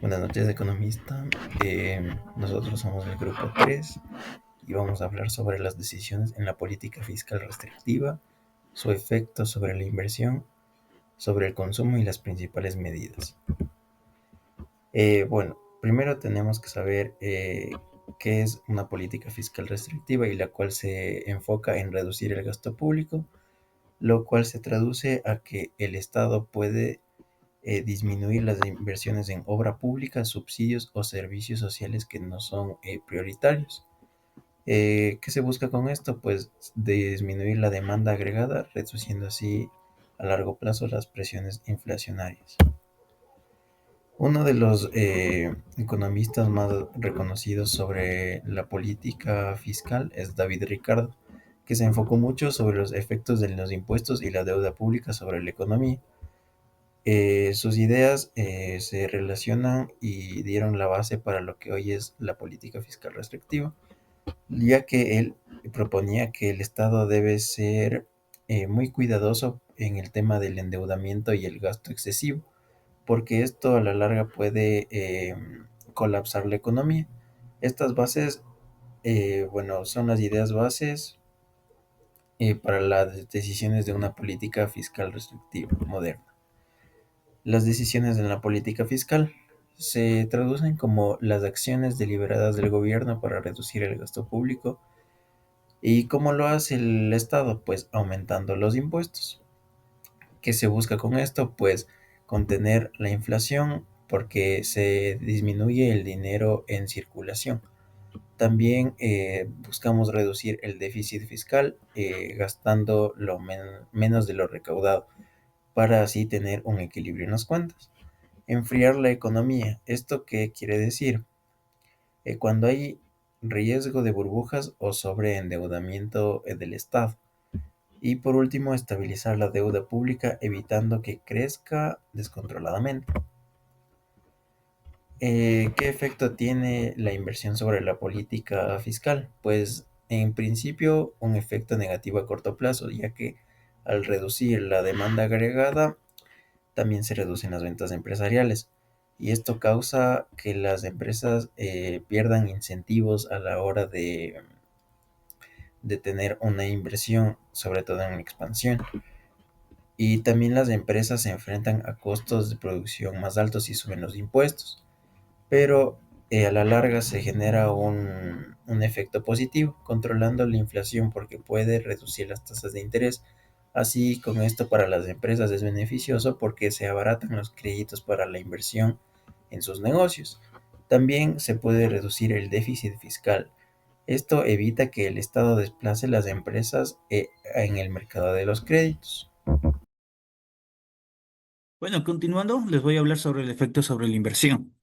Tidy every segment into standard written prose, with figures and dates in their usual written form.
Buenas noches, economista. Nosotros somos el grupo 3 y vamos a hablar sobre las decisiones en la política fiscal restrictiva, su efecto sobre la inversión, sobre el consumo y las principales medidas. Primero tenemos que saber qué es una política fiscal restrictiva y la cual se enfoca en reducir el gasto público, lo cual se traduce a que el Estado puede disminuir las inversiones en obra pública, subsidios o servicios sociales que no son prioritarios. ¿Qué se busca con esto? Pues disminuir la demanda agregada, reduciendo así a largo plazo las presiones inflacionarias. Uno de los economistas más reconocidos sobre la política fiscal es David Ricardo, que se enfocó mucho sobre los efectos de los impuestos y la deuda pública sobre la economía. Sus ideas se relacionan y dieron la base para lo que hoy es la política fiscal restrictiva, ya que él proponía que el Estado debe ser muy cuidadoso en el tema del endeudamiento y el gasto excesivo, porque esto a la larga puede colapsar la economía. Estas bases, son las ideas bases para las decisiones de una política fiscal restrictiva moderna. Las decisiones en la política fiscal se traducen como las acciones deliberadas del gobierno para reducir el gasto público. ¿Y cómo lo hace el Estado? Pues aumentando los impuestos. ¿Qué se busca con esto? Pues contener la inflación porque se disminuye el dinero en circulación. También buscamos reducir el déficit fiscal gastando menos de lo recaudado para así tener un equilibrio en las cuentas. Enfriar la economía. ¿Esto qué quiere decir? Cuando hay riesgo de burbujas o sobreendeudamiento del Estado. Y por último, estabilizar la deuda pública evitando que crezca descontroladamente. ¿Qué efecto tiene la inversión sobre la política fiscal? Pues en principio un efecto negativo a corto plazo, ya que al reducir la demanda agregada también se reducen las ventas empresariales y esto causa que las empresas pierdan incentivos a la hora de tener una inversión, sobre todo en expansión. Y también las empresas se enfrentan a costos de producción más altos y suben los impuestos, pero a la larga se genera un efecto positivo, controlando la inflación porque puede reducir las tasas de interés. Así, con esto para las empresas es beneficioso porque se abaratan los créditos para la inversión en sus negocios. También se puede reducir el déficit fiscal. Esto evita que el Estado desplace las empresas en el mercado de los créditos. Bueno, continuando, les voy a hablar sobre el efecto sobre la inversión.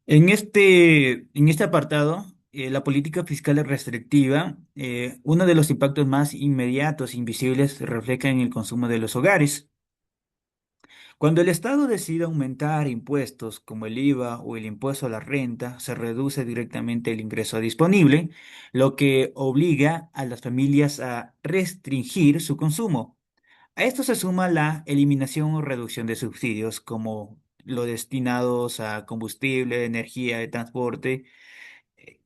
En este apartado, la política fiscal es restrictiva. Uno de los impactos más inmediatos e invisibles se refleja en el consumo de los hogares. Cuando el Estado decide aumentar impuestos como el IVA o el impuesto a la renta, se reduce directamente el ingreso disponible, lo que obliga a las familias a restringir su consumo. A esto se suma la eliminación o reducción de subsidios como los destinados a combustible, energía de transporte,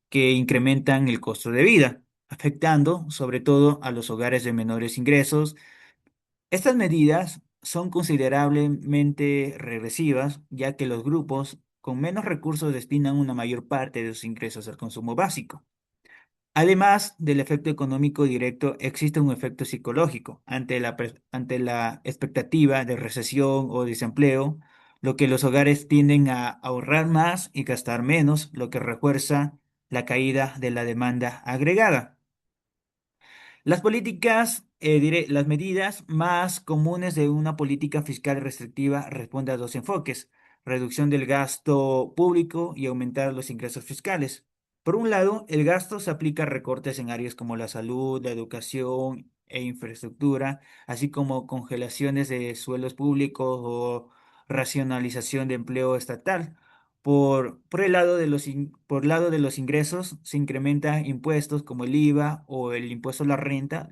que incrementan el costo de vida, afectando sobre todo a los hogares de menores ingresos. Estas medidas son considerablemente regresivas, ya que los grupos con menos recursos destinan una mayor parte de sus ingresos al consumo básico. Además del efecto económico directo, existe un efecto psicológico ante la expectativa de recesión o desempleo, lo que los hogares tienden a ahorrar más y gastar menos, lo que refuerza la caída de la demanda agregada. Las medidas más comunes de una política fiscal restrictiva responden a dos enfoques: reducción del gasto público y aumentar los ingresos fiscales. Por un lado, el gasto se aplica a recortes en áreas como la salud, la educación e infraestructura, así como congelaciones de suelos públicos o racionalización de empleo estatal. Por lado de los ingresos, se incrementan impuestos como el IVA o el impuesto a la renta,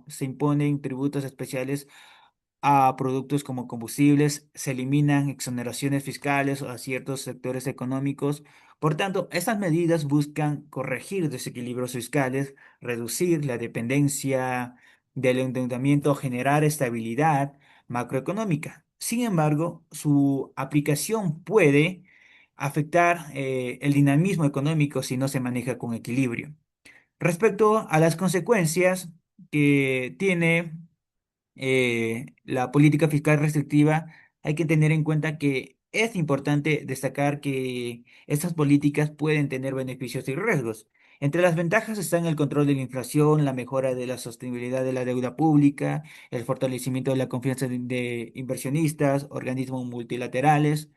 se imponen tributos especiales a productos como combustibles, se eliminan exoneraciones fiscales a ciertos sectores económicos. Por tanto, estas medidas buscan corregir desequilibrios fiscales, reducir la dependencia del endeudamiento, generar estabilidad macroeconómica. Sin embargo, su aplicación puede afectar el dinamismo económico si no se maneja con equilibrio. Respecto a las consecuencias que tiene la política fiscal restrictiva, hay que tener en cuenta que es importante destacar que estas políticas pueden tener beneficios y riesgos. Entre las ventajas están el control de la inflación, la mejora de la sostenibilidad de la deuda pública, el fortalecimiento de la confianza de inversionistas, organismos multilaterales.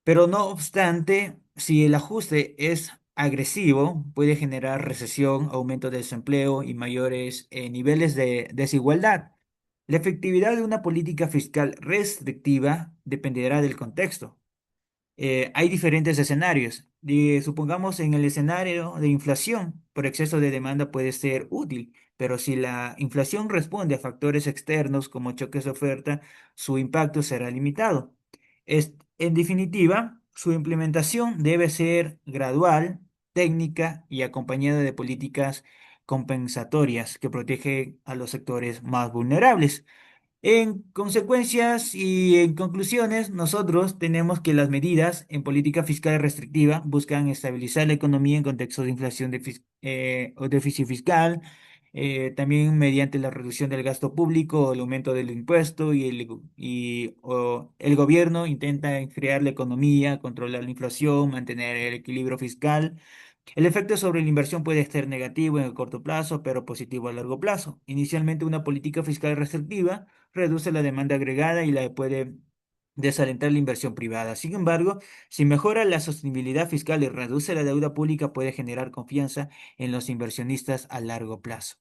Pero no obstante, si el ajuste es agresivo, puede generar recesión, aumento del desempleo y mayores niveles de desigualdad. La efectividad de una política fiscal restrictiva dependerá del contexto. Hay diferentes escenarios. Supongamos en el escenario de inflación, por exceso de demanda puede ser útil, pero si la inflación responde a factores externos como choques de oferta, su impacto será limitado. En definitiva, su implementación debe ser gradual, técnica y acompañada de políticas compensatorias que protegen a los sectores más vulnerables. En consecuencias y en conclusiones, nosotros tenemos que las medidas en política fiscal restrictiva buscan estabilizar la economía en contexto de inflación o déficit fiscal, también mediante la reducción del gasto público, el aumento del impuesto o el gobierno intenta enfriar la economía, controlar la inflación, mantener el equilibrio fiscal. El efecto sobre la inversión puede ser negativo en el corto plazo, pero positivo a largo plazo. Inicialmente, una política fiscal restrictiva reduce la demanda agregada y la puede desalentar la inversión privada. Sin embargo, si mejora la sostenibilidad fiscal y reduce la deuda pública, puede generar confianza en los inversionistas a largo plazo.